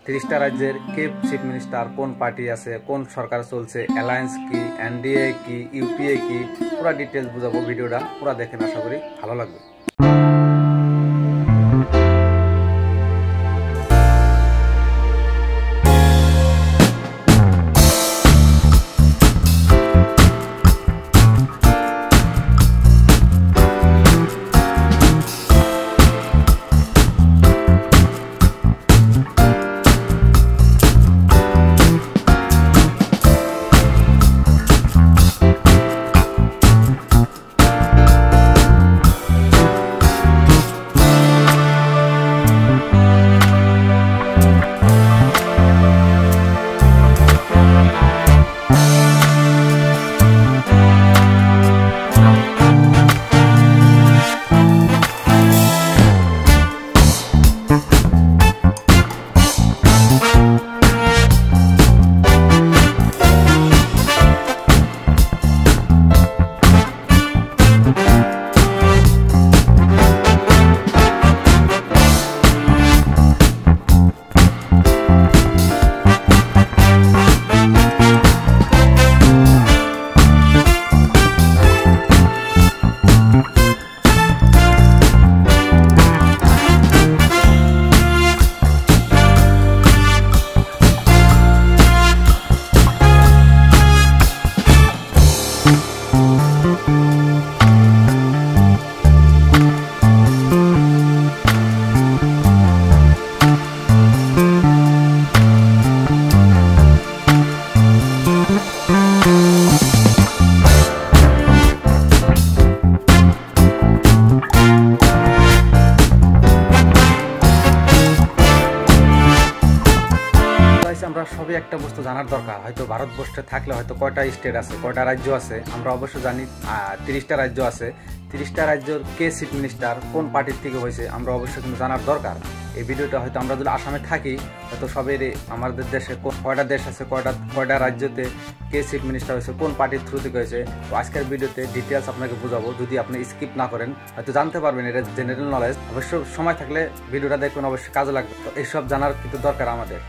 30টা রাজ্যের কে chief minister, কোন party আছে, কোন সরকার চলছে, অ্যালায়েন্স কি, এনডিএ কি, ইউপিএ কি, পুরো ডিটেলস বুঝাবো। ভিডিওটা পুরো দেখেন, আশা করি ভালো লাগবে। আমরা সবই একটা বস্তু জানার দরকার। হয়তো ভারতবর্ষে থাকলে হয়তো কয়টা স্টেট আছে, কয়টা রাজ্য আছে, আমরা অবশ্য জানি 30টা রাজ্য আছে। 30টা রাজ্যের কে চিফ মিনিস্টার, কোন পার্টির থেকে হয়েছে, আমরা অবশ্যই কিন্তু জানার দরকার। এই ভিডিওটা হয়তো আমরা যদি আসামে থাকি, হয়তো সবের আমাদের দেশে কয়টা দেশ আছে, কয়টা রাজ্যতে কে চিফ মিনিস্টার হয়েছে, কোন পার্টির থ্রু থেকে হয়েছে। তো আজকের ভিডিওতে ডিটেলস আপনাকে বোঝাবো। যদি আপনি স্কিপ না করেন হয়তো জানতে পারবেন, এটা জেনারেল নলেজ। অবশ্য সময় থাকলে ভিডিওটা দেখবেন, অবশ্যই কাজে লাগবে। তো এইসব জানার কিন্তু দরকার আমাদের।